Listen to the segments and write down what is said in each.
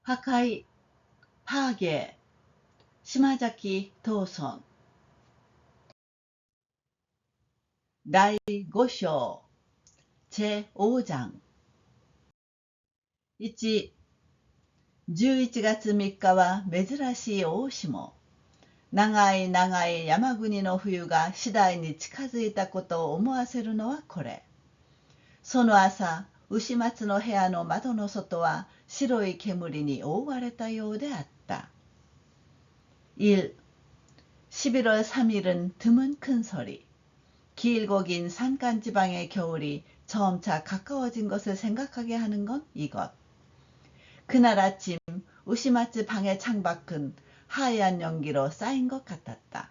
破壊、パーゲー、島崎藤村。第5章、チェ・オージャン。1、11月3日は珍しい大霜。長い長い山国の冬が次第に近づいたことを思わせるのはこれ。その朝、牛松の部屋の窓の外は白い煙に覆われたようであった。1. 11월3일은 드문 큰소리. 길고 긴 산간지방의 겨울이 점차 가까워진 것을 생각하게 하는 건 이것. 그날 아침 우시마츠 방의 창밖은 하얀 연기로 쌓인 것 같았다.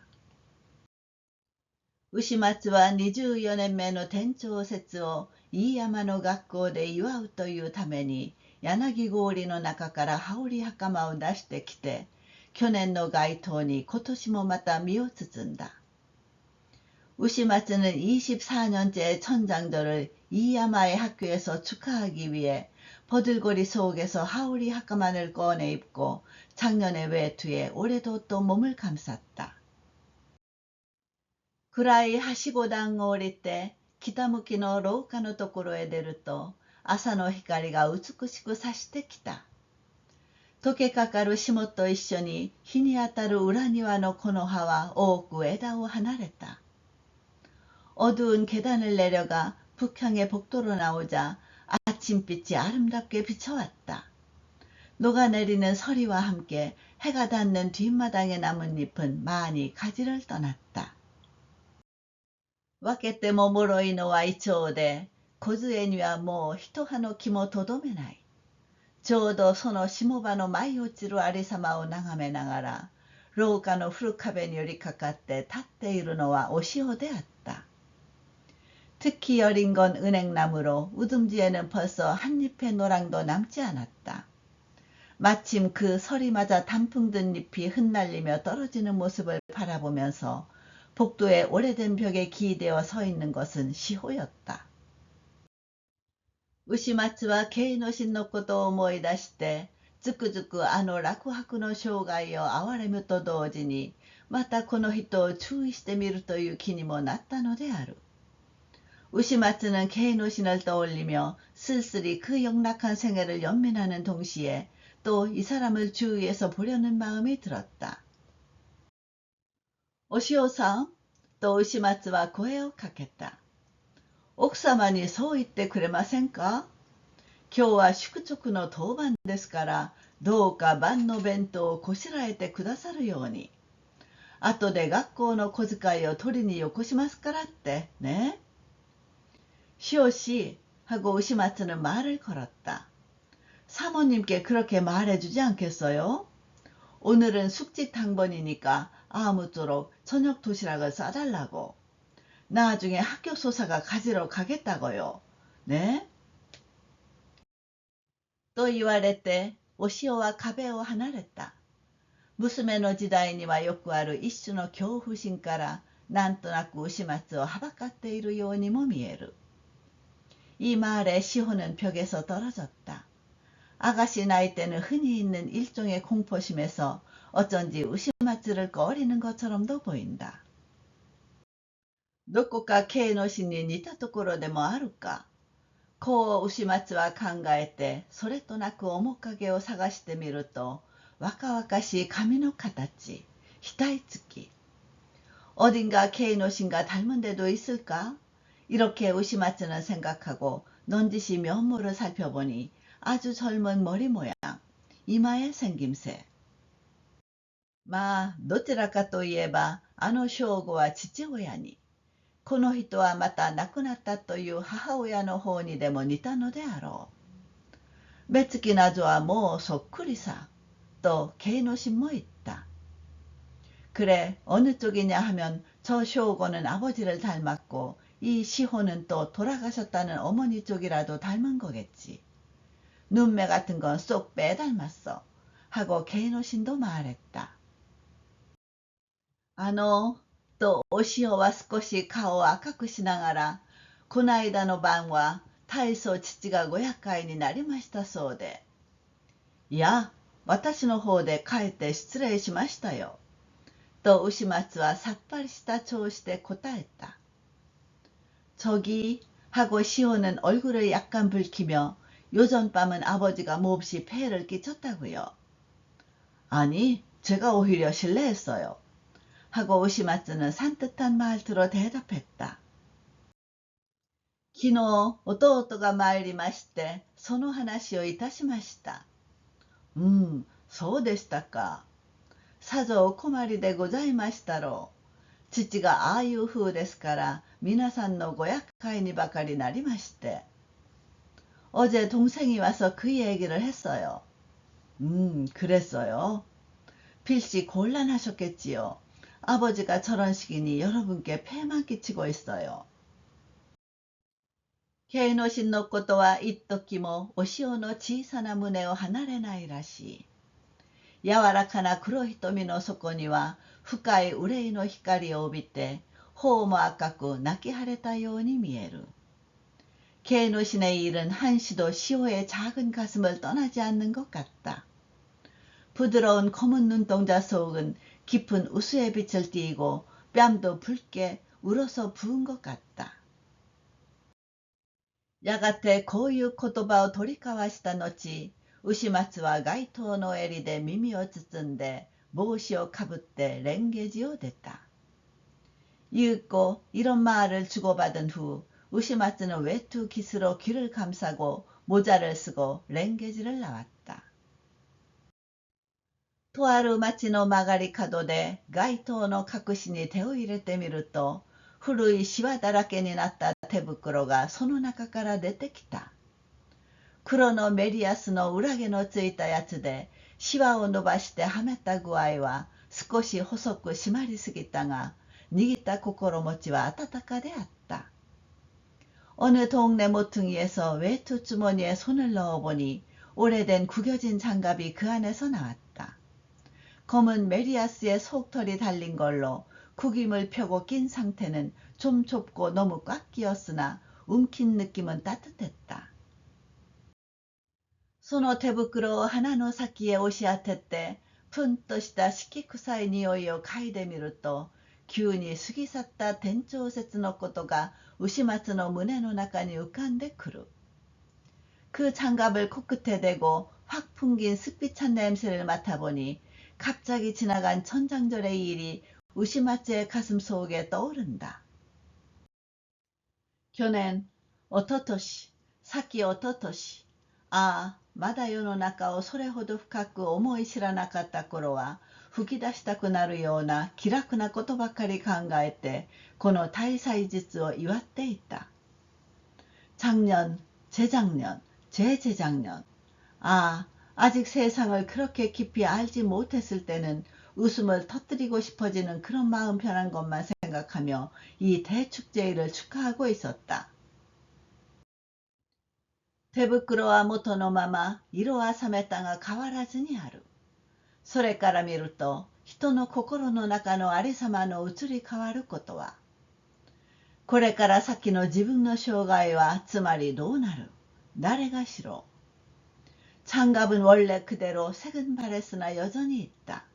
우시마츠와 24年目の店長説をいい山の学校で祝うというために柳氷の中から羽織袴を出してきて去年の街灯に今年もまた身を包んだ。우시마츠는 24년째 천장들을 이야마의 학교에서 축하하기 위해 버들고리 속에서 하우리 하카만을 꺼내 입고 작년의 외투에 올해도 또 몸을 감쌌다. 暗いはしご段を降りて北向きの廊下のところへ出ると朝の光が美しく差してきた。溶けかかる霜と一緒に日に当たる裏庭の木の葉は多く枝を離れた。어두운 계단을 내려가 북향의 복도로 나오자 아침빛이 아름답게 비쳐왔다. 녹아내리는 서리와 함께 해가 닿는 뒷마당의 나뭇잎은 많이 가지를 떠났다. 分けても脆いのはイチョウで、梢にはもう一葉の木もとどめない。ちょうどその霜場の舞い落ちるありさまを眺めながら、廊下の古壁に寄りかかって立っているのはお塩であった。특히 여린 건 은행나무로 우둥지에는 벌써 한 잎의 노랑도 남지 않았다. 마침 그 서리 맞아 단풍 든 잎이 흩날리며 떨어지는 모습을 바라보면서 복도의 오래된 벽에 기대어 서 있는 것은 시호였다. 우시마츠와 게이노신のことを思い出して、つくづくあの落泊の生涯を憐れむと同時に、またこの人を注意してみるという気にもなったのである。우시마츠는 게이노신을 떠올리며 쓸쓸히 그 영락한 생애를 연민하는 동시에 또 이 사람을 주위에서 보려는 마음이 들었다. 오시오さん と우시마츠は声をかけた。奥様にそう言ってくれませんか？今日は宿直の当番ですから、どうか晩の弁当をこしらえてくださるように。後で学校の小遣いを取りによこしますからってね。시오씨 하고 우시마츠는 말을 걸었다. 사모님께 그렇게 말해주지 않겠어요? 오늘은 숙직 당번이니까 아무쪼록 저녁 도시락을 싸달라고. 나중에 학교 소사가 가지러 가겠다고요. 네? 또言われてお塩は壁を離れた。娘の時代にはよくある一種の恐怖心からなんとなく牛松をはばかっているようにも見える。이 말에 시호는 벽에서 떨어졌다. 아가씨 나이 때는 흔히 있는 일종의 공포심에서 어쩐지 우시마츠를 꺼리는 것처럼도 보인다. どこかKの死に似たところでもあるか。こう牛松は考えて、それとなく面影を探してみると、若々しい髪の形、額付き。어딘가 Kの신과 닮은 데도 있을까? 이렇게 우시마츠는 생각하고 넌지시 면모를 살펴보니 아주 젊은 머리 모양, 이마의 생김새. まあ、どちらかといえば、あの正吾は父親に、この人はまた亡くなったという母親の方にでも似たのであろう。別木なぞはもうそっくりさ、とKの신も言った。그래, 어느 쪽이냐 하면 저 쇼고는 아버지를 닮았고 이 시호는 또 돌아가셨다는 어머니 쪽이라도 닮은 거겠지. 눈매 같은 건 쏙 빼닮았어. 하고 Kの신도 말했다. とお塩は少し顔を赤くしながら、この間の晩は大層父がご厄介になりましたそうで。いや、私の方でかえって失礼しましたよ。と牛松はさっぱりした調子で答えた。저기 하고 시호는 얼굴을 약간 붉히며 요전밤은 아버지가 몹시 폐해를 끼쳤다고요. 아니, 제가 오히려 실례했어요. 하고 우시마츠는 산뜻한 말투로 대답했다. 昨日、弟が参りまして、その話をいたしました。そうでしたか。さぞお困りでございましたろう。父がああいう風ですから、皆さんのご厄介にばかりなりまして。어제 동생이 와서 그 얘기를 했어요. 그랬어요. 필시 곤란하셨겠지요. 아버지가 저런 식이니 여러분께 폐만 끼치고 있어요. 芸の神のことは一時もお塩の小さな胸を離れないらしい。柔らかな黒い瞳の底には深い憂いの光を帯びて、頬も赤く泣き腫れたように見える。개노신의 일은 한시도 시호의 작은 가슴을 떠나지 않는 것 같다. 부드러운 검은 눈동자 속은 깊은 우수의 빛을 띠고 뺨도 붉게 울어서 부은 것 같다. やがてこういう言葉を取り交わした後、牛松は街灯の襟で耳を包んで帽子をかぶって랭게지を出た。이윽고 이런 말을 주고받은 후 우시마츠는 외투 깃으로 귀를 감싸고 모자를 쓰고 랭게지를 나왔다. とある町の曲がり角で街灯の隠しに手を入れてみると、古いシワだらけになった手袋がその中から出てきた。黒のメリアスの裏毛のついたやつで、シワを伸ばしてはめた具合は少し細く締まりすぎたが、握った心持ちは温かであった。어느 동네 모퉁이에서 외투 주머니에 손을 넣어보니 오래된 구겨진 장갑이 그 안에서 나왔다. 검은 메리아스의 속털이 달린 걸로 구김을 펴고 낀 상태는 좀 좁고 너무 꽉 끼었으나 움킨 느낌은 따뜻했다. その手袋を鼻の先へ押し当てて、プンとした色臭い匂いを嗅いでみると、急に過ぎ去った天長節のことが牛松の胸の中に浮かんでくる。그 장갑을 코끝에 대고 확 풍긴 습기찬 냄새를 맡아보니 갑자기 지나간 천장절의 일이 우시마츠의 가슴 속에 떠오른다. 去年、おととし、さっきおととし、ああ、まだ世の中をそれほど深く思い知らなかった頃は、吹き出したくなるような気楽なことばかり考えて、この大祭日を祝っていた。작년、재작년、재재작년。아, 아직 세상을 그렇게 깊이 알지 못했을 때는 웃음을 터뜨리고 싶어지는 그런 마음 편한 것만 생각하며 이 대축제일을 축하하고 있었다. 手袋は元のまま色は冷めたが変わらずにある。それから見ると人の心の中のありさまの移り変わることは、これから先の自分の生涯はつまりどうなる、誰がしろ。장갑은 원래 그대로 색은 바랬으나 여전히 있다.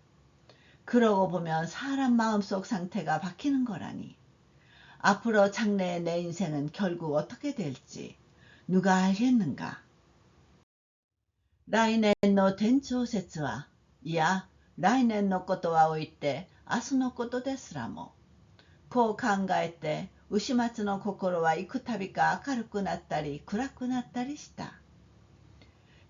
그러고 보면 사람 마음속 상태가 바뀌는 거라니. 앞으로 장래의 내 인생은 결국 어떻게 될지 누가 알겠는가. 来年の天長節は、いや、来年のことは置いて、明日のことですらも。こう考えて、牛松の心は幾度か明るくなったり暗くなったりした。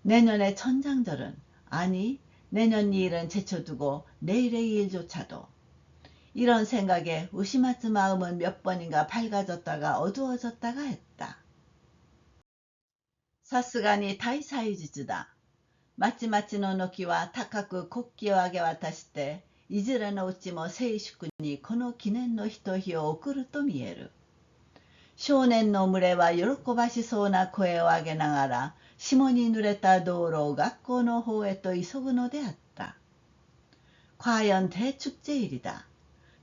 내년의 천장절은, 아니, 내년 일은 제쳐두고 내일의 일조차도. 이런 생각에 우시마츠 마음은 몇 번인가 밝아졌다가 어두워졌다가 했다. さすがに大祭日だ。まちまちの軒は高く国旗を上げ渡して、いずれのうちも静粛にこの記念のひと日を送ると見える。少年の群れは喜ばしそうな声を上げながら、霜に濡れた道路を学校の方へと急ぐのであった。과연 대축제일이다.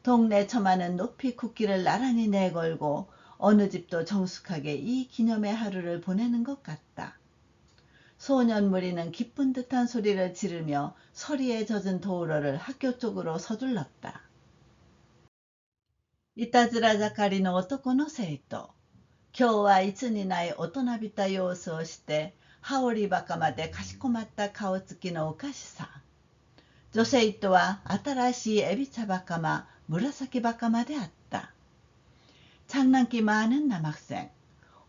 동네 처마는 높이 국기를 나란히 내걸고 어느 집도 정숙하게 이 기념의 하루를 보내는 것 같다. 소년 무리는 기쁜 듯한 소리를 지르며 서리에 젖은 도우러를 학교 쪽으로 서둘렀다. いたずら盛りの男の生徒。今日はいつにない大人びた様子をして、羽織バカまでかしこまった顔つきのおかしさ。女生徒は新しいエビ茶バカま、紫バカまであった。장난기 많은 남학생.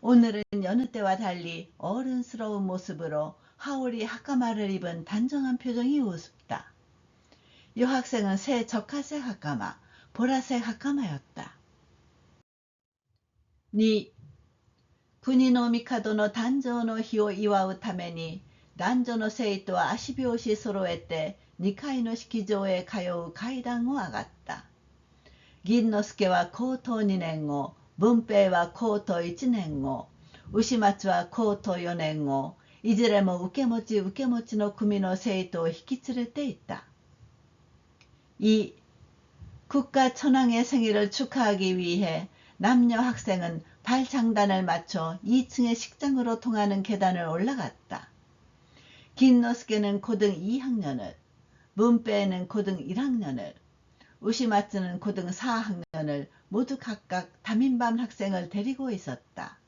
오늘은 여느 때와 달리 어른스러운 모습으로 하울이 하카마를 입은 단정한 표정이 우습다. 여학생은 새 적화색 하카마, 보라색 하카마였다. 2. 国の帝の誕生の日を祝うために男女の生徒は足拍子揃えて2階の式場へ通う階段を上がった。銀之助は高等2年後、文平は高等1年後、牛松は高等4年後、いずれも受け持ちの組の生徒を引き連れていた。2. 국가 천황의 생일을 축하하기 위해 남녀 학생은 발장단을 맞춰 2층의 식장으로 통하는 계단을 올라갔다. 긴노스케는 고등 2학년을, 문배는 고등 1학년을, 우시마츠는 고등 4학년을 모두 각각 담임반 학생을 데리고 있었다.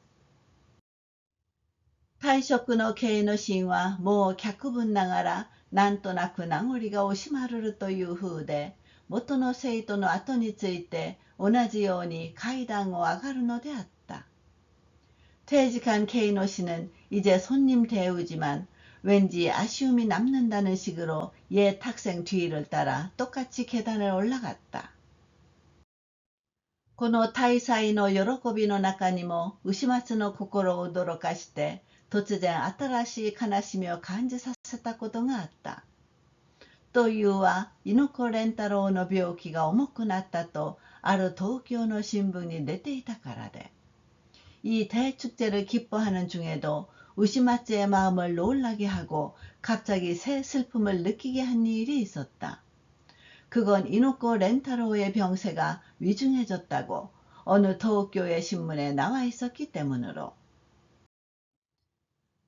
退職の系のシーンはもう脚分ながらなんとなく名残が惜しまるるという風で、元の生徒の後について同じように階段を上がるのであった。퇴직한 케이노 씨는 이제 손님 대우지만 왠지 아쉬움이 남는다는 식으로 옛 학생 뒤를 따라 똑같이 계단을 올라갔다. この大祭の喜びの中にも牛松の心を驚かして突然新しい悲しみを感じさせたことがあった。というは猪子蓮太郎の病気が重くなったとある東京の新聞に出ていたからで、이 대축제를 기뻐하는 중에도 우시마츠의 마음을 놀라게 하고 갑자기 새 슬픔을 느끼게 한 일이 있었다. 그건 이노코 렌타로의 병세가 위중해졌다고 어느 도쿄의 신문에 나와 있었기 때문으로.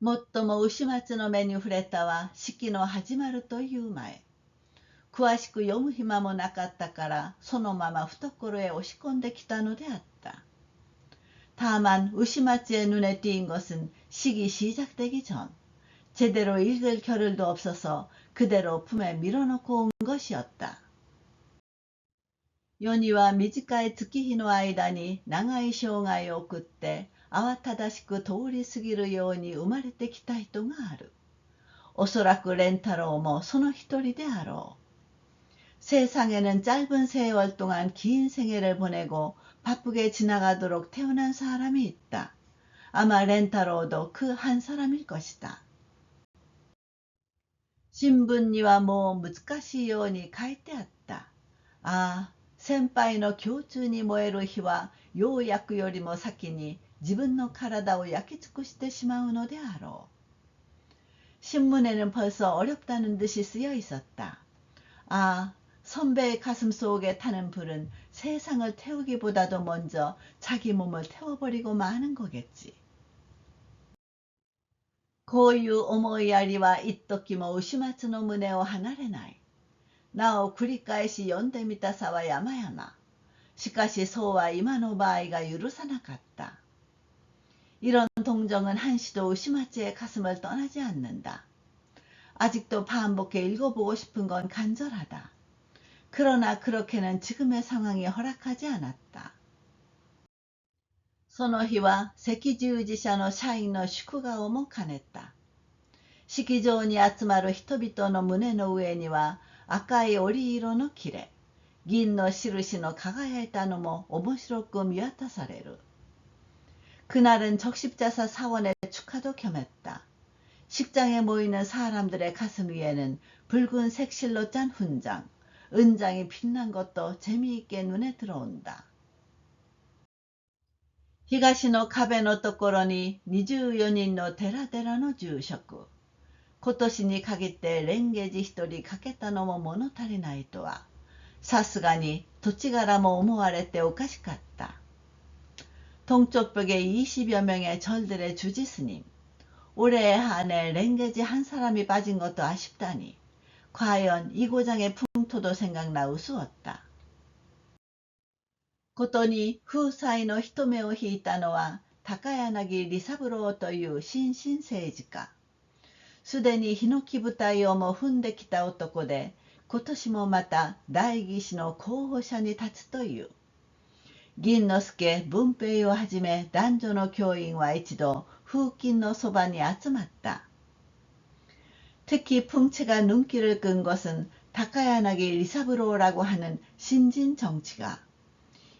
もっとも牛松の目に触れたは式の始まるという前。詳しく読む暇もなかったからそのまま懐へ押し込んできたのであった。다만 우시마츠의 눈에 띈 것은 식이 시작되기 전 제대로 읽을 겨를도 없어서 그대로 품에 밀어넣고 온 것이었다. 世には短い月日の間に長い生涯を送って慌ただしく通り過ぎるように生まれてきた人がある。おそらく蓮太郎もその一人であろう。 세상에는 짧은 세월 동안 긴 생애를 보내고 바쁘게 지나가도록 태어난 사람이 있다. 아마 렌타로도 그 한 사람일 것이다. 신분니와 뭐難しいように書いてあった。ああ、先輩の胸中に燃える火はよう焼くよりも先に自分の体を焼き尽くしてしまうのであろう。 신문에는 벌써 어렵다는 듯이 쓰여 있었다. 아, 선배의 가슴 속에 타는 불은 세상을 태우기보다도 먼저 자기 몸을 태워버리고 마는 거겠지. こういう思いやりは一時も牛松の胸を離れない。なお繰り返し読んでみたさは山々。しかしそうは今の場合が許さなかった。 이런 동정은 한시도 우시마츠의 가슴을 떠나지 않는다. 아직도 반복해 읽어보고 싶은 건 간절하다. 그러나 그렇게는 지금의 상황이 허락하지 않았다. その日は赤十字社の社員の祝賀をも兼ねた。式場に集まる人々の胸の上には赤い織色の切れ、銀の印の輝いたのも面白く見渡される。 그날은 적십자사 사원의 축하도 겸했다. 식장에 모이는 사람들의 가슴 위에는 붉은색 실로 짠 훈장, 은장이 빛난 것도 재미있게 눈에 들어온다. 東の壁のところに24人の寺々の住職。今年に限って蓮華寺一人かけたのも物足りないとは、さすがに土地柄も思われておかしかった。 동쪽벽에 20여 명의 절들의 주지스님, 올해 한해 랭게지 한 사람이 빠진 것도 아쉽다니. 과연 이 고장의 풍토도 생각나 우스웠다. ことに夫妻の人目を引いたのは高柳利三郎という新進政治家。すでにヒノキ舞台をも踏んできた男で、今年もまた代議士の候補者に立つという。銀之助、文平をはじめ男女の教員は一度風琴のそばに集まった。특히 풍채가 눈길을 끈 것은 다카야나기 리사브로라고 하는 신진 정치가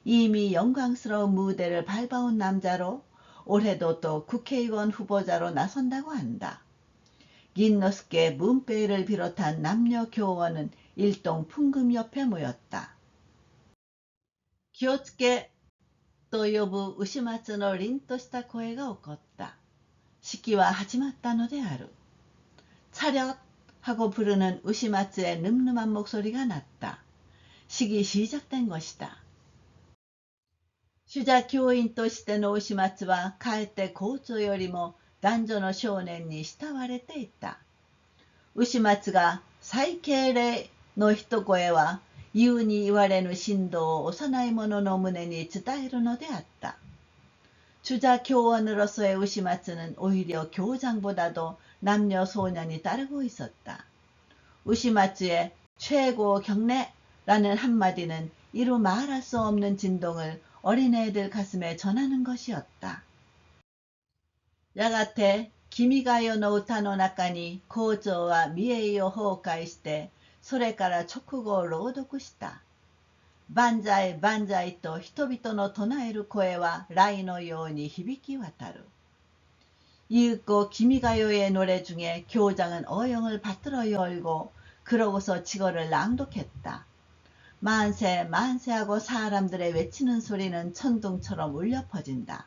이미 영광스러운 무대를 밟아온 남자로 올해도 또 국회의원 후보자로 나선다고 한다. 긴노스케 문페이를 비롯한 남녀 교원은 일동 풍금 옆에 모였다. 気をつけと呼ぶ牛松の凛とした声が起こった。式は始まったのである。차렷 하고 부르는 우시마츠의 늠름한 목소리가 났다. 식이 시작된 것이다. 주자 교인 としての牛松はかえって校長よりも男女の少年に慕われていた。牛松が最敬礼の一声は言うに言われぬ振動を幼い者の胸に伝えるのであった。주자 교원으로서의 우시마츠는 오히려 교장보다도 남녀 소년이 따르고 있었다. 우시마츠의 최고 경례라는 한마디는 이루 말할 수 없는 진동을 어린애들 가슴에 전하는 것이었다. やがて君が代の歌の中に校長は見栄を崩壊して、それから直後を朗読した。万歳万歳と人々の唱える声は雷のように響き渡る。 이윽고 기미가요의 노래 중에 교장은 어영을 받들어 열고 그러고서 직어를 낭독했다. 만세 만세하고 사람들의 외치는 소리는 천둥처럼 울려 퍼진다.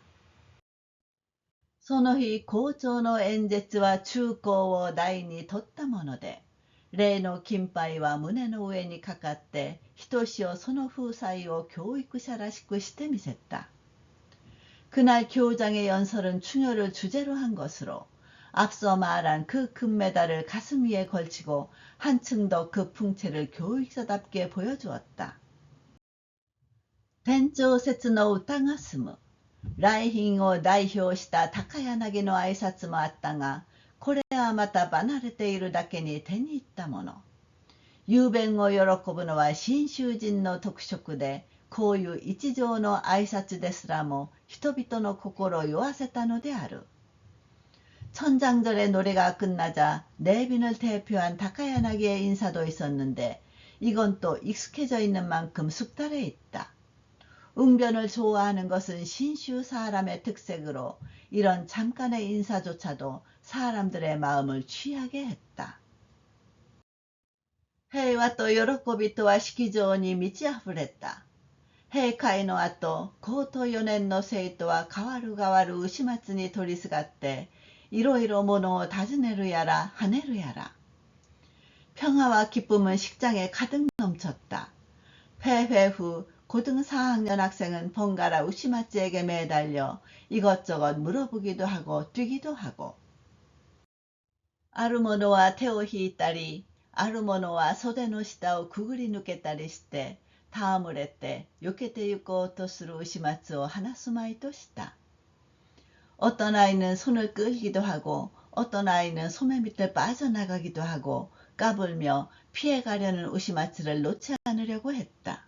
その日校長の演説は中高を題に取ったもので、例の金杯は胸の上にかかってひとしおその風采を教育者らしくしてみせた。 그날 교장의 연설은 충혈을 주제로 한 것으로 앞서 말한 그 금메달을 가슴 위에 걸치고 한층 더 그 풍채를 교육자답게 보여주었다. 店長説の歌が済む。来賓を代表した高柳の挨拶もあったが、これはまた離れているだけに手に入ったもの。雄弁を喜ぶのは信州人の特色で、こういう一条の挨拶ですらも人々の心を酔わせたのである。천장절의 노래가 끝나자 내빈을 대표한 다카야나기의 인사도 있었는데 이건 또 익숙해져 있는 만큼 숙달해 있다. 웅변을 좋아하는 것은 신슈 사람의 특색으로 이런 잠깐의 인사조차도 사람들의 마음을 취하게 했다. 平和と喜びとは式場に満ち溢れた。閉会の後、高等4年の生徒は代わる代わる牛松に取りすがって、いろいろ物を尋ねるやら跳ねるやら。평화와 기쁨은 식장에 가득 넘쳤다. 폐회 후 고등 4학년 학생은 번갈아 우시마츠에게 매달려 이것저것 물어보기도 하고 뛰기도 하고. ある者は手を引いたり、ある者は袖の下をくぐり抜けたりして、戯れて避けて行こうとする牛松を離すまいとした。 어떤 아이는 손을 끌기도 하고 어떤 아이는 소매 밑을 빠져나가기도 하고 까불며 피해가려는 우시마츠를 놓지 않으려고 했다.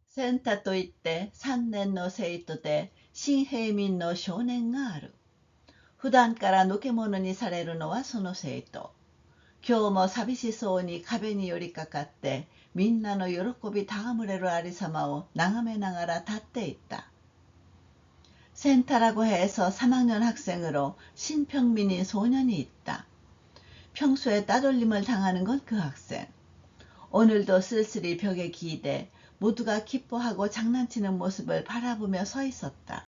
センタといって3年の生徒で新平民の少年がある。普段からのけ者にされるのはその生徒。今日も寂しそうに壁に寄りかかってみんなの喜び戯れるありさまを眺めながら立っていった。 센타라고 해서 3학년 학생으로 신평민인 소년이 있다. 평소에 따돌림을 당하는 건 그 학생. 오늘도 쓸쓸히 벽에 기대 모두가 기뻐하고 장난치는 모습을 바라보며 서 있었다.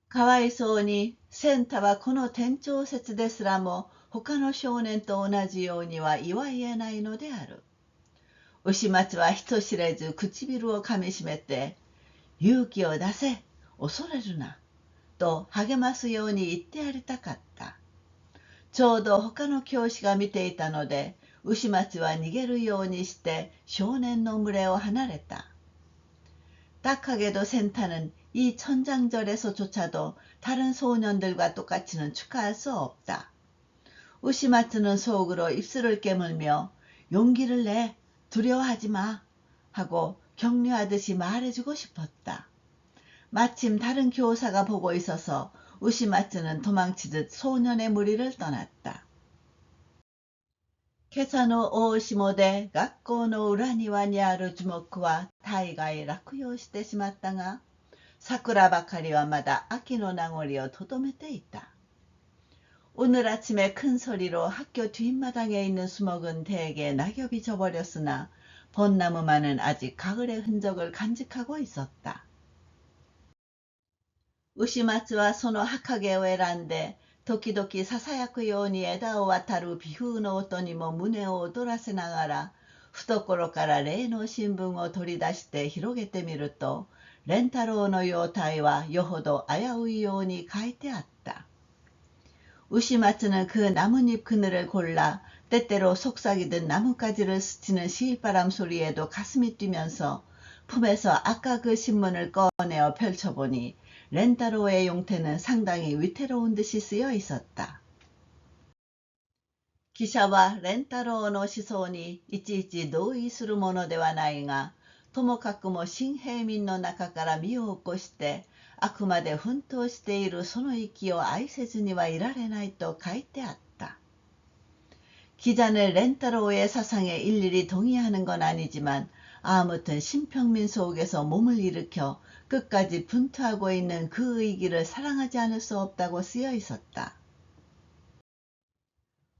かわいそうにセンタはこの店長説ですらも他の少年と同じようには言わ言えないのである。牛松は人知れず唇をかみしめて勇気を出せ、恐れるな、と励ますように言ってやりたかった。ちょうど他の教師が見ていたので、牛松は逃げるようにして少年の群れを離れた。딱하게도 센타는 이 천장절에서조차도 다른 소년들과 똑같이는 축하할 수 없다. 우시마츠는 속으로 입술을 깨물며 용기를 내, 두려워하지 마 하고 격려하듯이 말해주고 싶었다. 마침 다른 교사가 보고 있어서 우시마츠는 도망치듯 소년의 무리를 떠났다. 今朝の大霜で学校の裏庭にある樹木は大概落葉してしまったが、桜ばかりはまだ秋の名残をとどめていた。오늘 아침에 큰 소리로 학교 뒷마당에 있는 수목은 대개 낙엽이 져버렸으나 벚나무만은 아직 가을의 흔적을 간직하고 있었다. 우시마츠와その墓を選んで時々ささやくように枝を渡る微風の音にも胸を躍らせながら、懐から例の新聞を取り出して広げてみると、蓮太郎の容態はよほど危ういように書いてあった。우시마츠는 그 나뭇잎 그늘을 골라 때때로 속삭이듯 나뭇가지를 스치는 시바람 소리에도 가슴이 뛰면서 품에서 아까 그 신문을 꺼내어 펼쳐보니 렌타로의 용태는 상당히 위태로운 듯이 쓰여 있었다. 기샤와 렌타로의 시선이 이치이치同意するものではないが、ともかくも新平民の中から身を起こして、あくまで奮闘しているその息を愛せずにはいられないと書いてあった。 기자는 렌타로의 사상에 일일이 동의하는 건 아니지만 아무튼 신평민 속에서 몸을 일으켜 끝까지 분투하고 있는 그 의기를 사랑하지 않을 수 없다고 쓰여 있었다.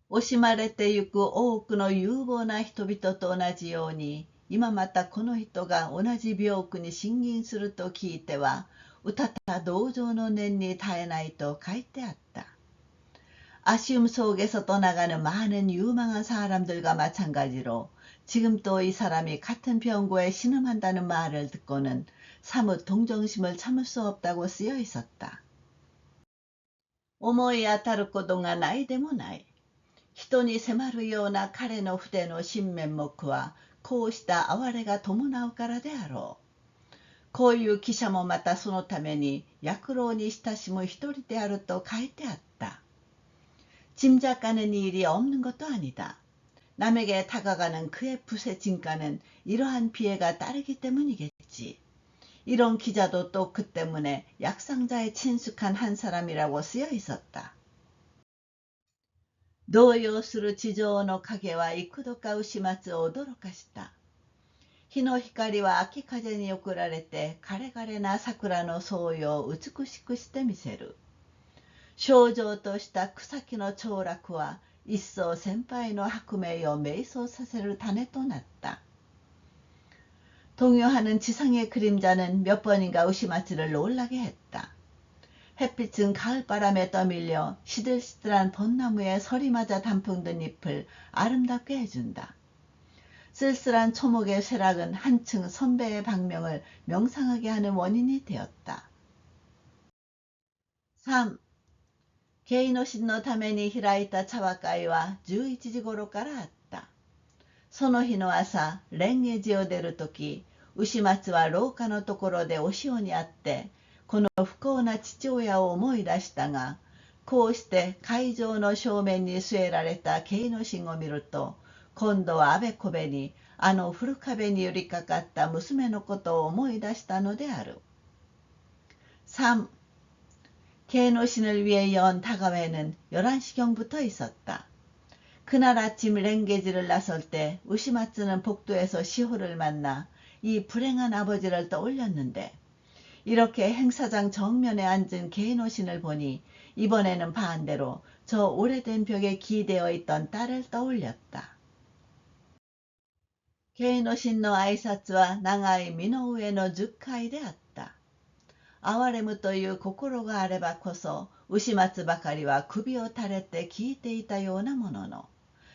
惜しまれてゆく多くの有望な人々と同じように、今またこの人が同じ病苦に呻吟すると聞いては、うたた同情の念に耐えないと書いてあった. 아쉬움 속에서 떠나가는 많은 유망한 사람들과 마찬가지로 지금 또 이 사람이 같은 병고에 신음한다는 말을 듣고는 사뭇 동정심을 참을 수 없다고 쓰여 있었다. 思い当たることがないでもない。人に迫るような彼の筆の新面目はこうした哀れが伴うからであろう。こういう記者もまたそのために躍浪に親しむ一人であると書いてあった。 짐작가는 일이 없는 것도 아니다. 남에게 다가가는 그의 붓의 진가는 이러한 피해가 따르기 때문이겠지. 이런 기자도 또 그 때문에 약상자에 친숙한 한 사람이라고 쓰여 있었다. 動揺する地上の影は幾度か牛松を驚かした。日の光は秋風に送られて枯れ枯れな桜の草葉を美しくしてみせる。症状とした草木の凋落は一層先輩の薄命を迷走させる種となった。 동요하는 지상의 그림자는 몇 번인가 우시마츠를 놀라게 했다. 햇빛은 가을바람에 떠밀려 시들시들한 벚나무에 서리 맞아 단풍든 잎을 아름답게 해준다. 쓸쓸한 초목의 쇠락은 한층 선배의 박명을 명상하게 하는 원인이 되었다. 3. ケイノシンのために開いた茶話会は11時頃からあった。その日の朝、蓮華寺を出るとき、牛松は廊下のところでお塩に会って、この不幸な父親を思い出したが、こうして会場の正面に据えられたケイノシンを見ると、今度はあべこべにあの古壁に寄りかかった娘のことを思い出したのである。 3. 케이노신을 위해 연 다가회는 11시경부터 있었다. 그날 아침 랭게지를 나설 때 우시마츠는 복도에서 시호를 만나 이 불행한 아버지를 떠올렸는데, 이렇게 행사장 정면에 앉은 케이노신을 보니 이번에는 반대로 저 오래된 벽에 기대어 있던 딸을 떠올렸다. 케이노신의 아이사츠와 나가이 미노우에의 10回であった。 哀れむという心があればこそ、牛松ばかりは首を垂れて聞いていたようなものの、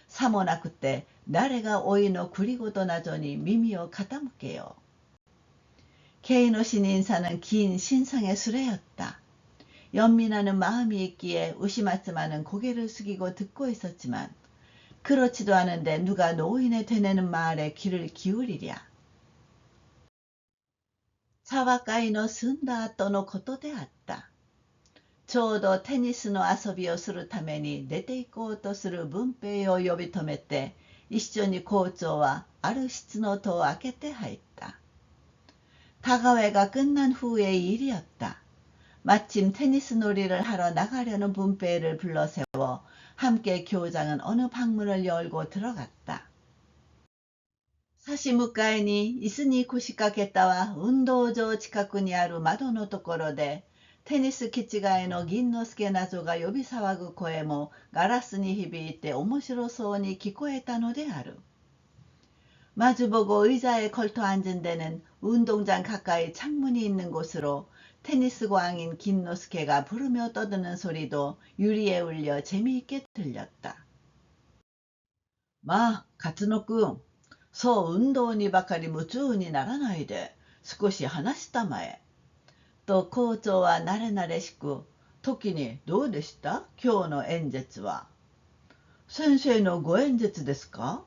さもなくて誰が老いの繰りごとなどに耳を傾けよう。 케이노신 인사는 긴 신상의 수레였다. 연민하는 마음이 있기에 우시마츠마는 고개를 숙이고 듣고 있었지만 그렇지도 않은데 누가 노인의 되뇌는 말에 귀를 기울이랴. 茶和会の済んだ後のことであった。ちょうどテニスの遊びをするために出て行こうとする文平を呼び止めて、一緒に校長はある室の戸を開けて入った。다과회가 끝난 후의 일이었다. 마침 테니스 놀이를 하러 나가려는 분배를 불러세워 함께 교장은 어느 방문을 열고 들어갔다. 差し向かいに椅子に腰掛けたは運動場近くにある窓のところで、テニス基地外の銀之助などが呼び騒ぐ声もガラスに響いて面白そうに聞こえたのである。 마주보고 의자에 걸터 앉은 데는 운동장 가까이 창문이 있는 곳으로 테니스 광인 긴노스케가 부르며 떠드는 소리도 유리에 울려 재미있게 들렸다. 마, 가츠노君、そう運動にばかり夢中にならないで、少し話したまえ。と校長は慣れ慣れしく、時にどうでした今日の演説は。先生のご演説ですか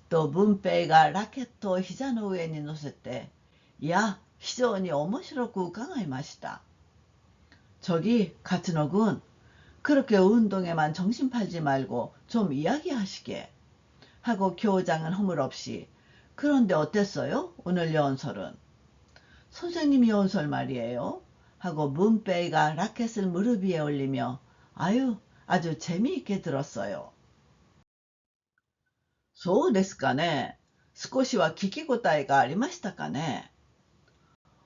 と文平がラケットを膝の上に乗せて、いや、非常に面白く伺いました。저기 가츠노군, 그렇게 운동에만 정신 팔지 말고 좀 이야기하시게. 하고 교장은 허물없이, 그런데 어땠어요? 오늘 연설은. 선생님 연설 말이에요. 하고 문페이가 라켓을 무릎 위에 올리며, 아유, 아주 재미있게 들었어요. そうですかね。少しは聞き応えがありましたかね。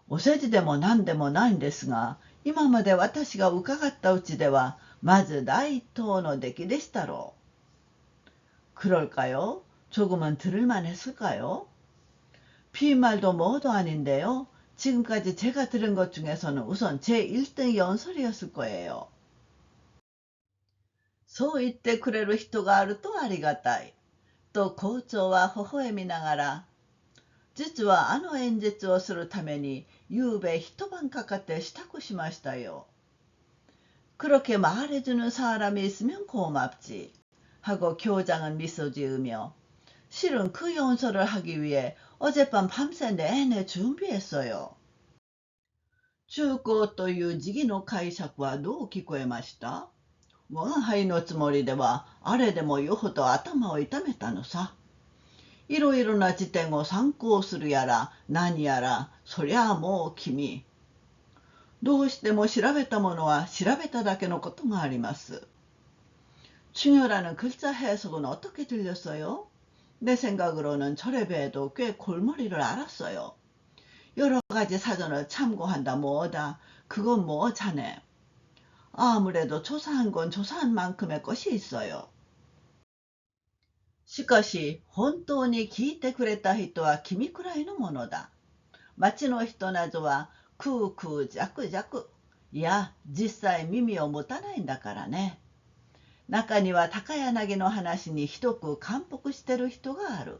お世辞でも何でもないんですが、今まで私が伺ったうちでは、まず第一等の出来でしたろう。그럴까요? 조금은 들을만 했을까요? 비말도 뭐도 아닌데요. 지금까지 제가 들은 것 중에서는 우선 제 1등 연설이었을 거예요. そう言ってくれる人があるとありがたい。と校長は微笑みながら、実はあの演説をするために夕べ一晩かかって支度しましたよ。그렇게 말해주는 사람이 있으면 고맙지. 하고 교장은 미소 지으며, 실은 그 연설을 하기 위해 어젯밤 밤새 내내 준비했어요. 中高という時期の解釈はどう聞こえました？我が輩のつもりでは、あれでもよほど頭を痛めたのさ。いろいろな辞典を参考するやら、何やら、そりゃあもう君。どうしても調べたものは調べただけのことがあります。중요라는 글자 해석은 어떻게 들렸어요? 내 생각으로는 철회배에도 꽤 골머리를 알았어요. 여러 가지 사전을 참고한다 뭐다. 그건 뭐 자네. 아무래도 조사한 건 조사한 만큼의 것이 있어요. しかし、本当に聞いてくれた人は君くらいのものだ。町の人などは、クークージャクジャク。いや、実際耳を持たないんだからね。中には高柳の話にひどく感服してる人がある。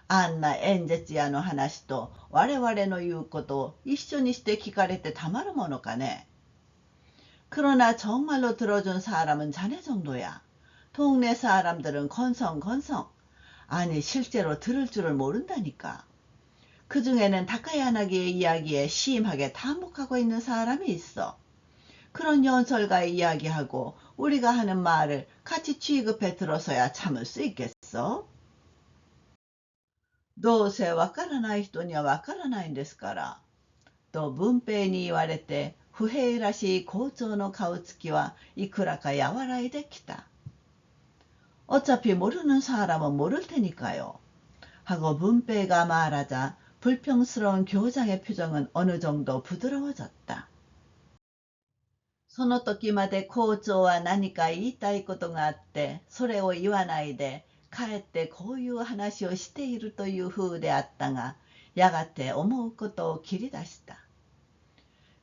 あんな演説屋の話と我々の言うことを一緒にして聞かれてたまるものかね。그러나 정말로 들어준 사람은 자네 정도야. 동네 사람들은 건성건성. 아니 실제로 들을 줄을 모른다니까. 그 중에는 다카야나기의 이야기에 심하게 탐복하고 있는 사람이 있어. 그런 연설가의 이야기하고 우리가 하는 말을 같이 취급해 들어서야 참을 수 있겠어? どうせわからない人にはわからないんですから。と文平に言われて不平らしい校長の顔つきはいくらか和らいできた。어차피 모르는 사람은 모를 테니까요. 하고 문배가 말하자 불평스러운 교장의 표정은 어느 정도 부드러워졌다. その時まで校長は何か言いたいことがあって、それを言わないで、かえってこういう話をしているという風であったが、やがて思うことを切り出した。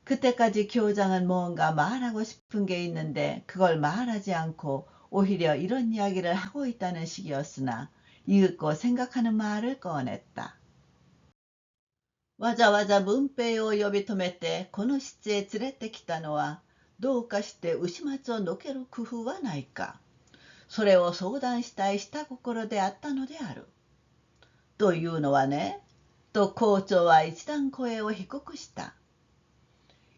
그때까지 교장은 뭔가 말하고 싶은 게 있는데 그걸 말하지 않고 오히려 이런 이야기를 하고 있다는 식이었으나 이윽고 생각하는 말을 꺼냈다. わざわざ文平を呼び止めてこの室へ連れてきたのはどうかして牛松をのける工夫はないか。それを相談したい下心であったのである。というのはね、또校長は一段声を低くした。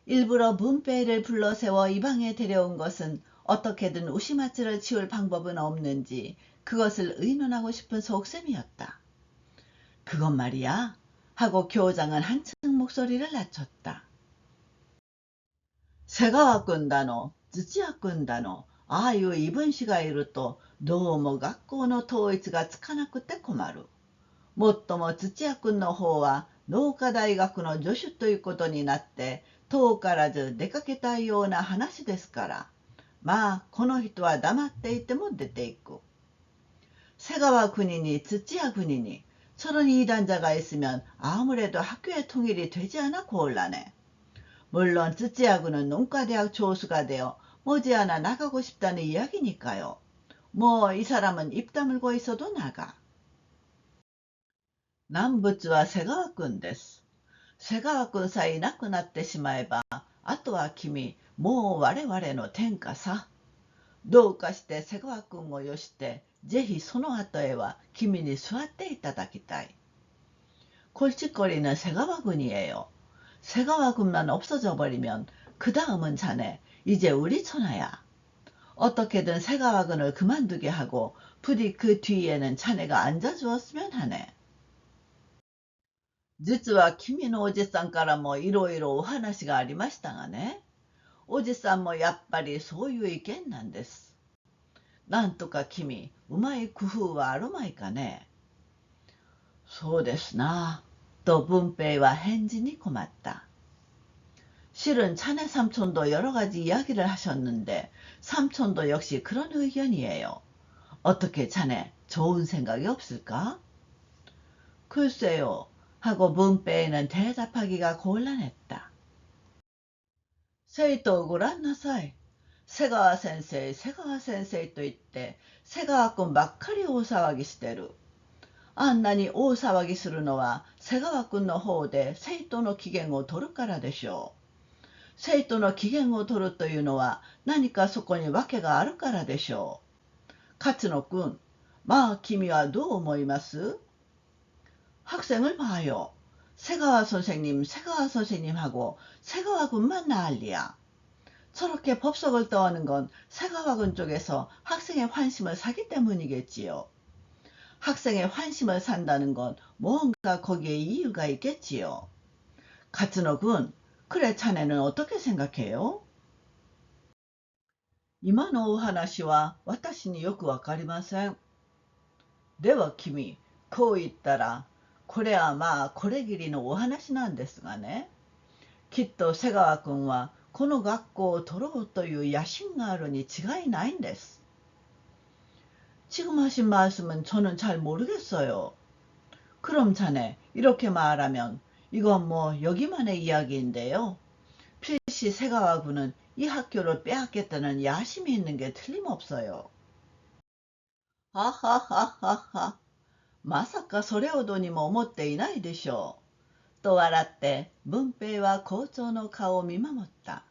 일부러 문패를 불러세워 이 방에 데려온 것은 어떻게든 우시마츠를 치울 방법은 없는지 그것을 의논하고 싶은 속셈이었다. 그것 말이야. 하고 교장은 한층 목소리를 낮췄다. 새가 왔군다노, 쯔찌야 군다노, 아유 이번 시가 이루 또 너무学校の統一がつかなくて困る。もっとも土屋君の方は農科大学の助手ということになって遠からず出かけたいような話ですから、まあこの人は黙っていても出ていく。瀬川군인이土屋군인이 저런 이단자가 있으면 아무래도 학교의 통일이 되지 않아 곤란해. 물론 쯔찌야 군은 농과대학 교수가 되어 머지않아 나가고 싶다는 이야기니까요. 뭐 이 사람은 입 다물고 있어도 나가. 南仏は瀬川君です。瀬川君さえいなくなってしまえば、あとは君、もう我々の天下さ。どうかして瀬川君をよして、ぜひその後へは君に座っていただきたい。골칫거리는 새가와군이에요. 새가와군만 없어져 버리면 그 다음은 자네, 이제 우리 천하야. 어떻게든 새가와군을 그만두게 하고 부디 그 뒤에는 자네가 앉아주었으면 하네. 実は君のおじさんからもいろいろお話がありましたがね。おじさんもやっぱりそういう意見なんです。なんとか君、うまい工夫はあるまいかね。そうですな。또 분배와返事に困った. 실은 차내 삼촌도 여러 가지 이야기를 하셨는데 삼촌도 역시 그런 의견이에요. 어떻게 자네 좋은 생각이 없을까? 글쎄요. 하고 문배에는 대답하기가 곤란했다. 세이토 고란나사이. 세가와 센세이, 세가와 센세이 또 이때 세가와군 막카리 오사와기 시대루. あんなに大騒ぎするのは瀬川君の方で生徒の機嫌を取るからでしょう。生徒の機嫌を取るというのは何かそこに訳があるからでしょう。勝野君、まあ君はどう思います？ 학생을 봐요. 새가와 선생님, 새가와 선생님하고 새가와군만 난리야. 저렇게 법석을 떠하는 건 새가와군 쪽에서 학생의 환심을 사기 때문이겠지요. 학생의 환심을 산다는 건 뭔가 거기에 이유가 있겠지요. 가츠노군, 그래 자네는 어떻게 생각해요? 今のお話は私によくわかりません。では君、こう言ったら、これはまあこれぎりのお話なんですがね。きっと瀬川君はこの学校を取ろうという野心があるに違いないんです。 지금 하신 말씀은 저는 잘 모르겠어요. 그럼 자네, 이렇게 말하면 이건 뭐 여기만의 이야기인데요. 필시 새가와군은 이 학교를 빼앗겠다는 야심이 있는 게 틀림없어요. 하하하하하. まさかそれほどにも思っていないでしょう。と笑って文平は校長の顔を見守った。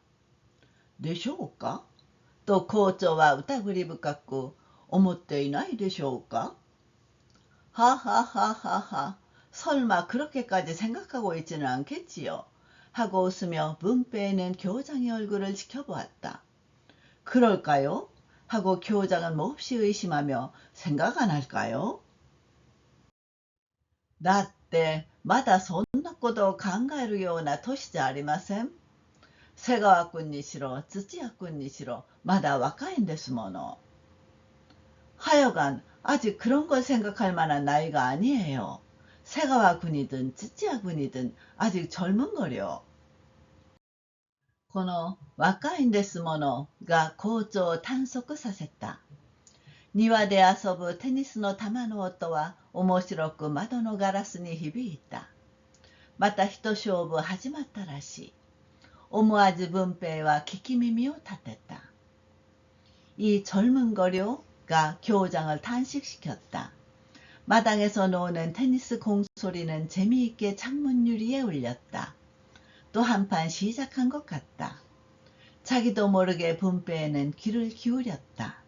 でしょうかと校長は疑り深く思っていないでしょうか하하하하하. 설마 그렇게까지 생각하고 있지는 않겠지요. 하고 웃으며 문배는 교장의 얼굴을 지켜보았다. 그럴까요? 하고 교장은 몹시 의심하며 생각 안 할까요? だってまだそんなことを考えるような年じゃありません。瀬川君にしろ土屋君にしろまだ若いんですもの。하여간 아직 그런 걸 생각할 만한 나이가 아니에요. 새가와 군이든 쯔찌야 군이든 아직 젊은 거려. この若いんですものが校長を探索させた。庭で遊ぶテニスの球の音は面白く窓のガラスに響いた。また一勝負始まったらしい。思わず文平は聞き耳を立てた。이 젊은 거려가 교장을 탄식시켰다. 마당에서 노는 테니스 공 소리는 재미있게 창문 유리에 울렸다. 또 한판 시작한 것 같다. 자기도 모르게 분배에는 귀를 기울였다.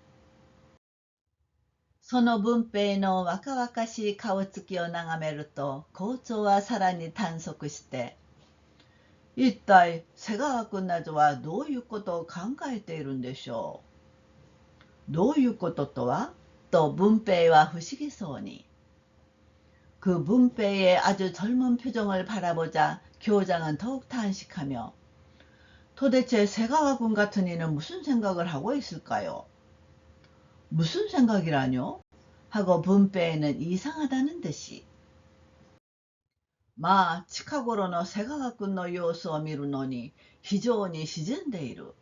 その文平の若々しい顔つきを眺めると、校長はさらに探索して、一体瀬川君などはどういうことを考えているんでしょう。どういうこととはと文平は不思議そうに。그 문패의 아주 젊은 표정을 바라보자 교장은 더욱 탄식하며 도대체 새가와군 같은 이는 무슨 생각을 하고 있을까요? 무슨 생각이라뇨? 하고 문패에는 이상하다는 듯이. まあ、近頃の瀬川君の様子を見るのに非常に自然でいる。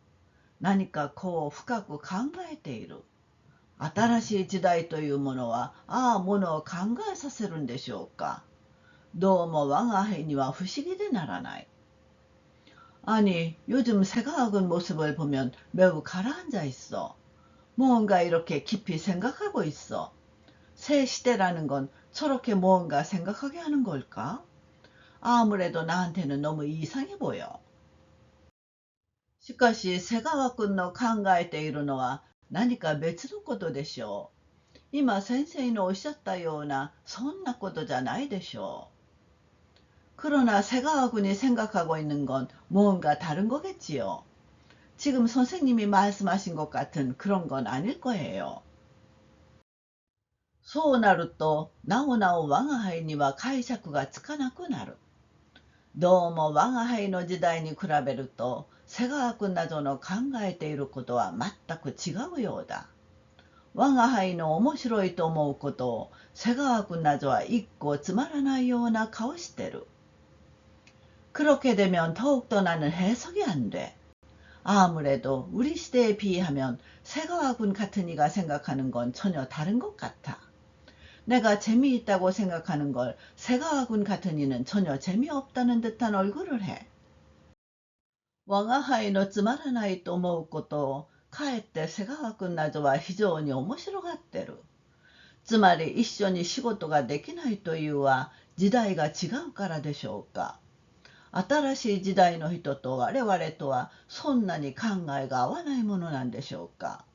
何かこう深く考えている。新しい時代というものはああものを考えさせるんでしょうか。どうも我が輩には不思議でならない。아니, 요즘 새가학은 모습을 보면 매우 가라앉아 있어. 뭔가 이렇게 깊이 생각하고 있어. 새 시대라는 건 저렇게 뭔가 생각하게 하는 걸까? 아무래도 나한테는 너무 이상해 보여. しかし、瀬川君の考えているのは何か別のことでしょう。今先生のおっしゃったようなそんなことじゃないでしょう。 그러나 새가와군이 생각하고 있는 건 뭔가 다른 거겠지요. 지금 선생님이 말씀하신 것 같은 그런 건 아닐 거예요. そうなると、なおなお我が輩には解釈がつかなくなる。どうも我が輩の時代に比べると、瀬川君などの考えていることは全く違うようだ。我が輩の面白いと思うことを、瀬川君などは一個つまらないような顔してる。그렇게 되면 더욱더 나는 해석이 안 돼. 아무래도 우리 시대에 비하면 새가와군 같은 이가 생각하는 건 전혀 다른 것 같아. 내가 재미있다고 생각하는 걸 새가와군 같은 이는 전혀 재미없다는 듯한 얼굴을 해. 我が輩のつまらないと思うことをかえって瀬川君などは非常に面白がってる。つまり一緒に仕事ができないというは時代が違うからでしょうか。新しい時代の人と我々とはそんなに考えが合わないものなんでしょうか。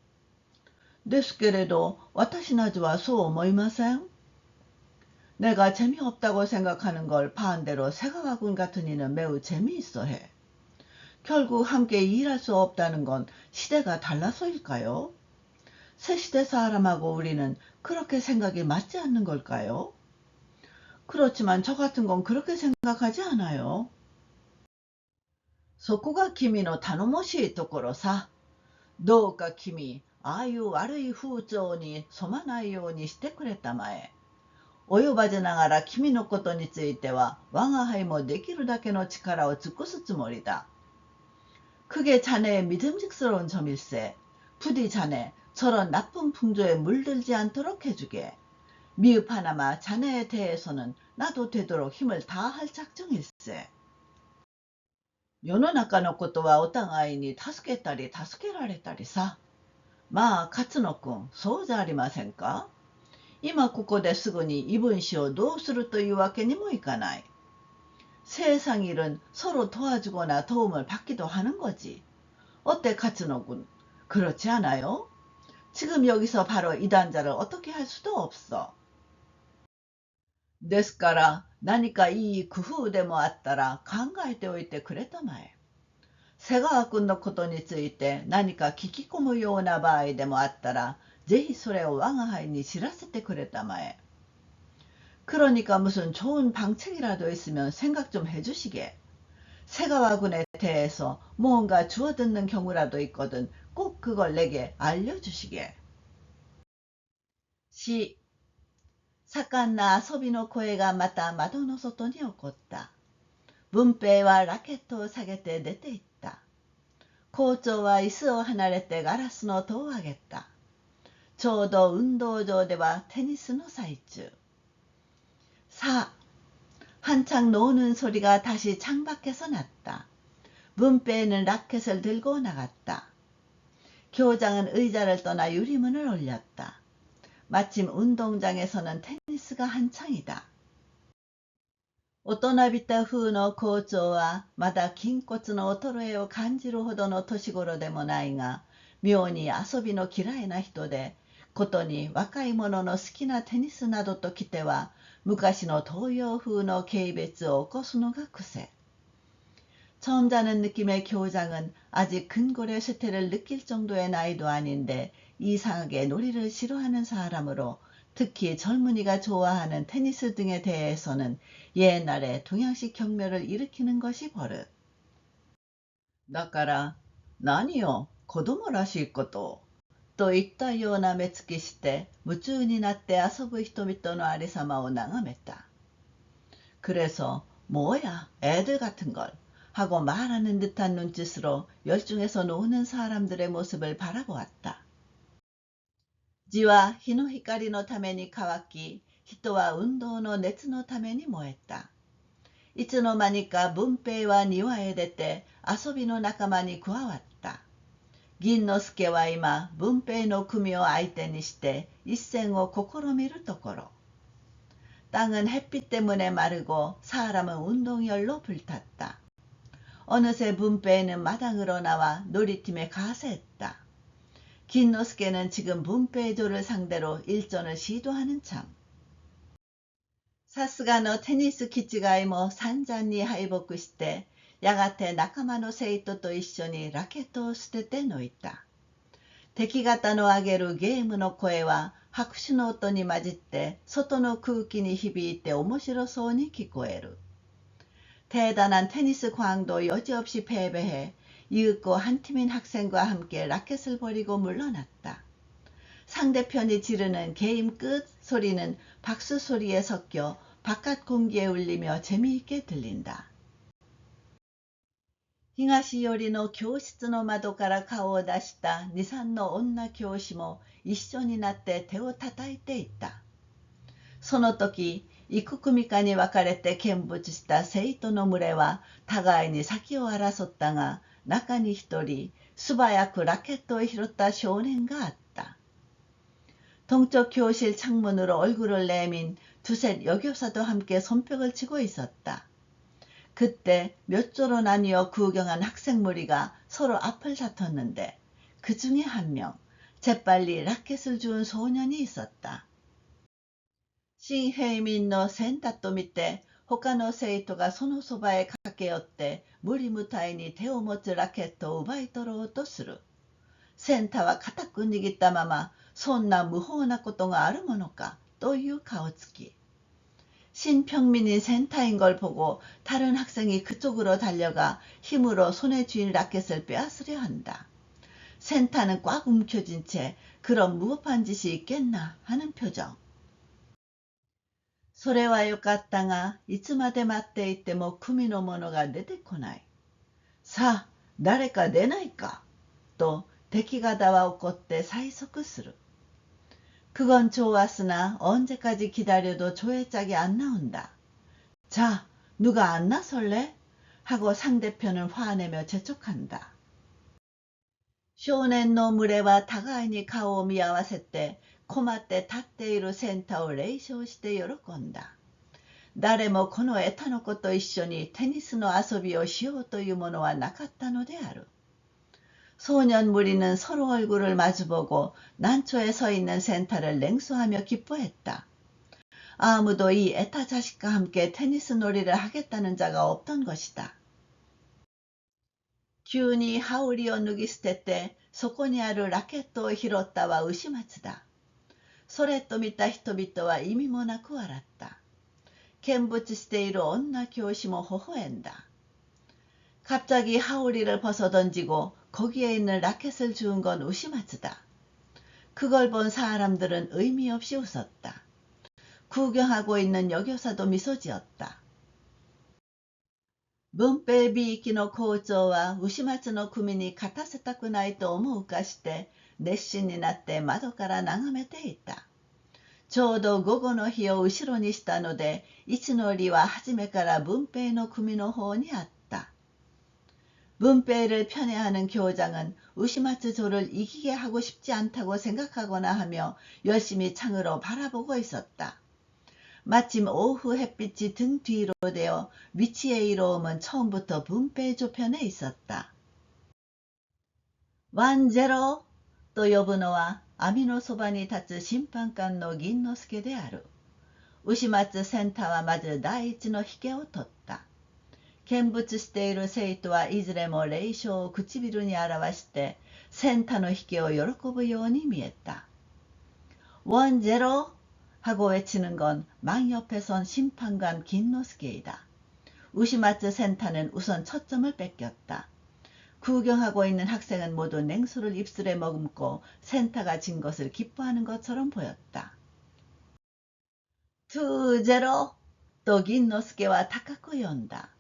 ですけれど私などはそう思いません。내가 재미없다고 생각하는 걸 반대로 새가와군 같은 이는 매우 재미있어 해. 결국 함께 일할 수 없다는 건 시대가 달라서일까요? 새 시대 사람하고 우리는 그렇게 생각이 맞지 않는 걸까요? 그렇지만 저 같은 건 그렇게 생각하지 않아요. そこが君の頼もしいところさ。どうか君、ああいう悪い風潮に染まないようにしてくれたまえ。及ばずながら君のことについては我が輩もできるだけの力を尽くすつもりだ。그게 자네의 믿음직스러운 점일세. 부디 자네 저런 나쁜 풍조에 물들지 않도록 해주게. 미흡하나마 자네에 대해서는 나도 되도록 힘을 다할 작정일세. 世の中のことはお互いに助けたり助けられたりさ。まあ、勝野くん、そうじゃありませんか。今ここですぐに異分子をどうするというわけにもいかない。세상 일은 서로 도와주거나 도움을 받기도 하는 거지. 어때,勝野くん? 그렇지 않아요? 지금 여기서 바로 이 단자를 어떻게 할 수도 없어. ですから何かいい工夫でもあったら考えておいてくれたまえ。瀬川君のことについて何か聞き込むような場合でもあったらぜひそれを我が輩に知らせてくれたまえ。그러니까 무슨 좋은 방책이라도 있으면 생각 좀 해주시게. 새가와군에 대해서 뭔가 주워듣는 경우라도 있거든 꼭 그걸 내게 알려주시게. 4. 盛んな遊びの声がまた窓の外に起こった。文平はラケットを下げて出て行った。校長は椅子を離れてガラスの戸を上げた。ちょうど運動場ではテニスの最中。さあ、 한창 노는 소리가 다시 창밖에서 났다. 문패는 라켓을 들고 나갔다. 교장은 의자를 떠나 유리문을 올렸다. 마침 운동장에서는 테니스가 한창이다. 大人びた風の校長はまだ筋骨の衰えを感じるほどの年頃でもないが、妙に遊びの嫌いな人で、ことに若い者の好きなテニスなどときては、昔の東洋風の軽蔑を起こすのが癖. 처음자는 느낌의 교장은 아직 근골의 쇠퇴를 느낄 정도의 나이도 아닌데 이상하게 놀이를 싫어하는 사람으로, 특히 젊은이가 좋아하는 테니스 등에 대해서는 옛날에 동양식 경멸을 일으키는 것이 버릇. だから、何よ、子供らしいこと。といったような目つきして、夢中になって遊ぶ人々のありさまを眺めた。그래서 뭐야, 애들 같은 걸 하고 말하는 듯한 눈짓으로 열중해서 노는 사람들의 모습을 바라보았다. 字は日の光のために乾き、人は運動の熱のために燃えた。いつの間にか文平は庭へ出て遊びの仲間に加わった。銀之助は今、文平の組を相手にして一戦を試みるところ。땅은 햇빛 때문에 마르고 사람은 운동열로 불탔다. 어느새 문배는 마당으로 나와 놀이팀에 가세했다. 긴노스케는 지금 문배조를 상대로 일전을 시도하는 참. さすがのテニス気違いも散々に敗北して、やがて仲間の生徒と一緒にラケットを捨てて抜いた。敵方の上げるゲームの声は拍手の音に混じって外の空気に響いて面白そうに聞こえる。대단한 테니스 광도 여지없이 패배해 이윽고 한 팀인 학생과 함께 라켓을 버리고 물러났다. 상대편이 지르는 게임 끝 소리는 박수 소리에 섞여 바깥 공기에 울리며 재미있게 들린다. 東寄りの教室の窓から顔を出した二三の女教師も一緒になって手を叩いていた。その時、幾組かに分かれて見物した生徒の群れは互いに先を争ったが、中に一人素早くラケットを拾った少年があった。동쪽 교실 창문으로 얼굴을 내민 두셋 여교사도 함께 손뼉을 치고 있었다. 그때 몇 조로 나뉘어 구경한 학생 무리가 서로 앞을 다퉜는데 그 중에 한 명, 재빨리 라켓을 주운 소년이 있었다. 新平民の洗濯を見て、他の生徒がそのそばへ駆け寄って、無理無体に手を持つラケットを奪い取ろうとする。センタは固く握ったまま、そんな無法なことがあるものか、という顔つき。신평민인 센터인 걸 보고 다른 학생이 그쪽으로 달려가 힘으로 손에 쥔 라켓을 빼앗으려 한다. 센터는 꽉 움켜쥔 채 그런 무법한 짓이 있겠나 하는 표정. それはよかったが、いつまで待っていても組の者が出てこない。さあ、誰か出ないか、と敵方は怒って催促する。그건 좋았으나 언제까지 기다려도 조회짝이 안 나온다. 자, 누가 안 나설래? 하고 상대편은 화내며 재촉한다. 少年の群れは互いに顔を見合わせて、困って立っているセンターを冷笑して喜んだ。誰もこのエタの子と一緒にテニスの遊びをしようというものはなかったのである。소년 무리는 서로 얼굴을 마주보고 난초에 서 있는 센터를 냉소하며 기뻐했다. 아무도 이 에타 자식과 함께 테니스 놀이를 하겠다는 자가 없던 것이다. 急に羽織を脱ぎ捨てて、そこにあるラケットを拾ったは牛松だ。それと見た人々は意味もなく笑った。見物している女教師も微笑んだ。갑자기 하오리를 벗어던지고 거기에 있는 라켓을 주운 건 우시마츠다. 그걸 본 사람들은 의미 없이 웃었다. 구경하고 있는 여교사도 미소 지었다. 文平びいきの校長は牛松の組に勝たせたくないと思うかして熱心になって窓から眺めていた。ちょうど午後の日を後ろにしたので、位置の利は初めから文平の組の方にあった。문패를 편애하는 교장은 우시마츠조를 이기게 하고 싶지 않다고 생각하거나 하며 열심히 창으로 바라보고 있었다. 마침 오후 햇빛이 등 뒤로 되어 위치의 이로움은 처음부터 분배 조편에 있었다. ワンゼロと呼ぶのは網のそばに立つ審判官の銀之助である。牛松センターはまず第一の引けを取った。見物している生徒はいずれも霊笑を唇に表してセンターの引けを喜ぶように見えた。원제로 하고 외치는 건 망 옆에 선 심판관 긴노스케이다. 우시마츠 센타는 우선 첫 점을 뺏겼다. 구경하고 있는 학생은 모두 냉수를 입술에 머금고 센타가 진 것을 기뻐하는 것처럼 보였다. 2-0と銀之助は高く読んだ。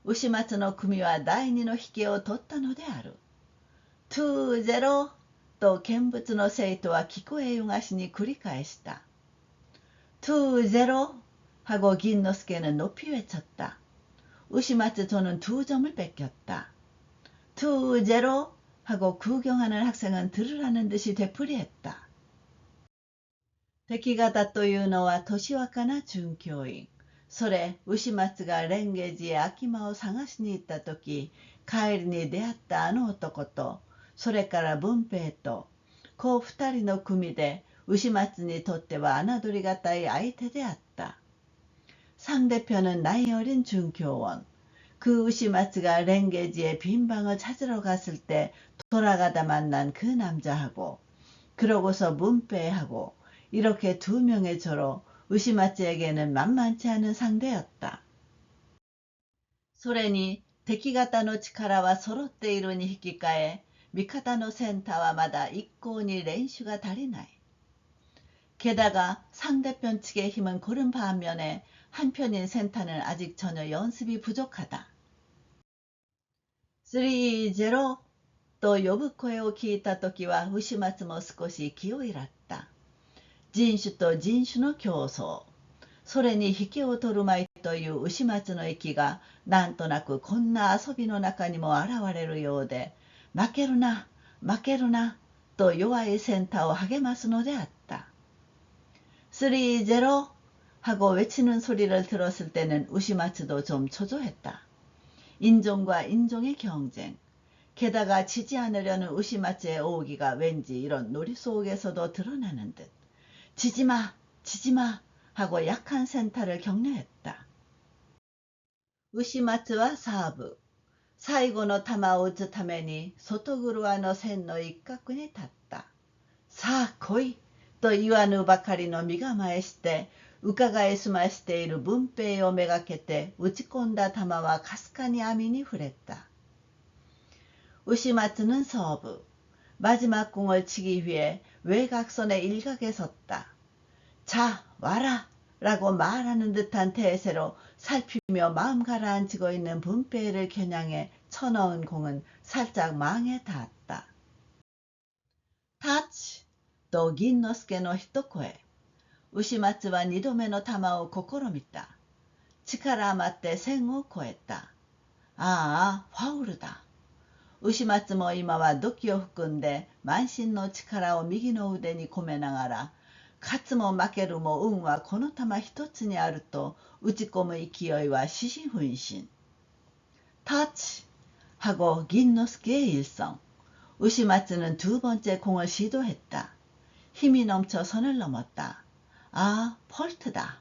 牛松の組は第二の引けを取ったのである。2-0と見物の生徒は聞こえよがしに繰り返した。2-0 하고 긴노스케는 높이 외쳤다. 우시마츠 저는 2점을 뺏겼다. 2-0 하고 구경하는 학생은 들으라는 듯이 되풀이했다. 敵方というのは年若な准教員。それ、牛松が蓮華寺へ秋間を探しに行った時、帰りに出会ったあの男と、それから文平と、こう二人の組で、牛松にとっては侮りがたい相手であった。상대편은 나이 어린 준교원. 그 우시마츠가 랭게지의 빈 방을 찾으러 갔을 때 돌아가다 만난 그 남자하고 그러고서 문배하고 이렇게 두 명의 저로 우시마츠에게는 만만치 않은 상대였다. それに敵方の力は揃っているに引き換え味方のセンターはまだ一向に練習が足りない。 게다가 상대편 측의 힘은 고른 반면에 한편인 센타는 아직 전혀 연습이 부족하다. 3-0と呼ぶ声を聞いたときは牛松も少し気を入らった。人種と人種の競争。それに引けを取るまいという牛松の息がなんとなくこんな遊びの中にも現れるようで、負けるな、負けるなと弱いセンターを励ますのであった。3-0 하고 외치는 소리를 들었을 때는 우시마츠도 좀 초조했다. 인종과 인종의 경쟁. 게다가 지지 않으려는 우시마츠의 오기가 왠지 이런 놀이 속에서도 드러나는 듯. 지지마, 지지마 하고 약한 센타를 격려했다. 우시마츠와 사부. 最後の球を打つために外車の線の一角に立った。さあ来いと言わぬばかりの身構えして伺いすましている文平をめがけて打ち込んだ球はかすかに網に触れた。우시마츠는 서브. 마지막 공을 치기 위해 외곽선의 일각에 섰다. 자, 와라! 라고 말하는 듯한 태세로 살피며 마음 가라앉히고 있는 분배를 겨냥해 쳐넣은 공은 살짝 망에 닿았다. 타치! 또 긴노스케의一声。牛松は二度目の球を試みた。力余って線を越えた。ああ、ファウルだ。牛松も今は土器を含んで満身の力を右の腕に込めながら、勝つも負けるも運はこの球一つにあると打ち込む勢いは獅子奮身。터치! 하고 긴노스케의 일성. 우시마츠는 두 번째 공을 시도했다. 힘이 넘쳐 선을 넘었다. 아, 폴트다.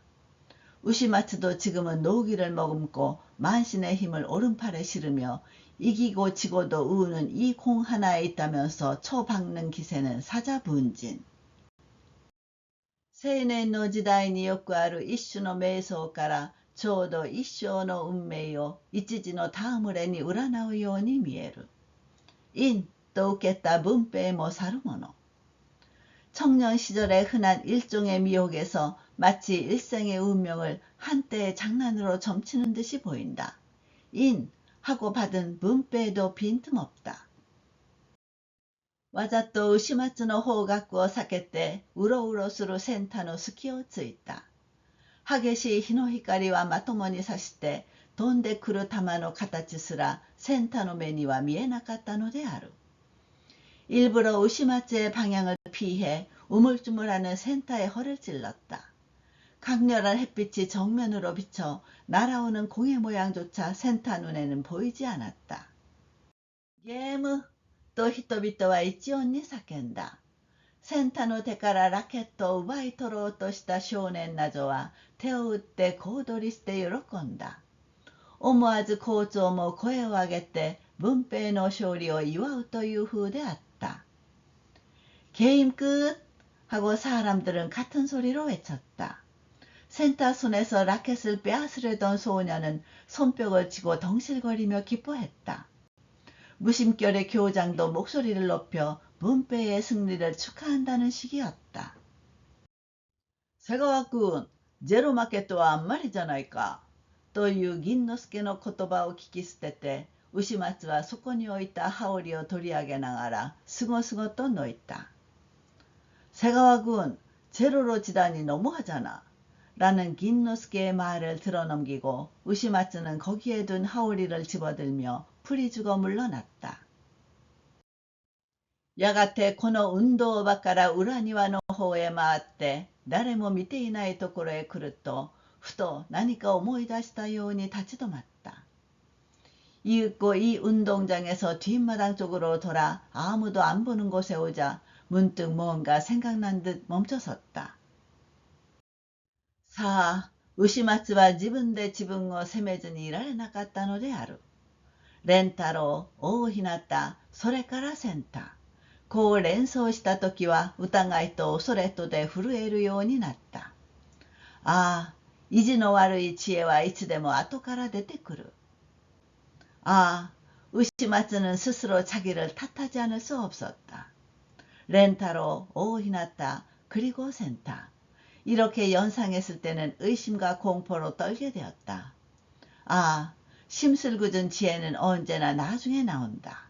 우시마츠도 지금은 노기를 머금고 만신의 힘을 오른팔에 실으며 이기고 지고도 우는 이 공 하나에 있다면서 초박는 기세는 사자분진. 青年の時代によくある一種の瞑想からちょうど一生の運命を一時の戯れに占うように見える。인と受けた文平もさるもの。청년 시절의 흔한 일종의 미혹에서 마치 일생의 운명을 한때의 장난으로 점치는 듯이 보인다. 인 하고 받은 문배에도 빈틈없다. わざと牛松の方角を避けてうろうろするセンタの隙をついた。激しい日の光はまともに差して飛んでくる球の形すらセンタの目には見えなかったのである。일부러 우시마츠의 방향을 피해 우물쭈물하는 센타의 허를 찔렀다. 강렬한 햇빛이 정면으로 비쳐 날아오는 공의 모양조차 센타 눈에는 보이지 않았다. 게임と人々は一音に叫んだ。センタの手からラケットを奪い取ろうとした少年などは手を打って小躍りして喜んだ。思わず校長も声を上げて文平の勝利を祝うという風であった。게임 끝! 하고 사람들은 같은 소리로 외쳤다. 센터 손에서 라켓을 빼앗으려던 소년은 손뼉을 치고 덩실거리며 기뻐했다. 무심결의 교장도 목소리를 높여 문패의 승리를 축하한다는 식이었다. 瀬川君、ゼロ負けとはあんまりじゃないか。という銀之助の言葉を聞き捨てて、牛松はそこに置いた羽織を取り上げながら、すごすごとのいた。瀬川君, 제로로 지다니 너무하잖아. 라는 긴노스케의 말을 들어넘기고 우시마츠는 거기에 둔 하오리를 집어들며 풀이 죽어 물러났다. やがてこの運動場から裏庭の方へ回って誰も見ていないところへ来るとふと何か思い出したように立ち止まった。이윽고 이 운동장에서 뒷마당 쪽으로 돌아 아무도 안 보는 곳에 오자 문득 뭔가 생각난 듯 멈춰섰다. さあ、牛松は自分で自分を責めずにいられなかったのである。蓮太郎、大日向、それからセンタ。こう連想したときは疑いと恐れとで震えるようになった。ああ、意地の悪い知恵はいつでも後から出てくる。아, 우시마츠는 스스로 자기를 탓하지 않을 수 없었다. 렌타로, 오히나타, 그리고 센타. 이렇게 연상했을 때는 의심과 공포로 떨게 되었다. 아, 심술궂은 지혜는 언제나 나중에 나온다.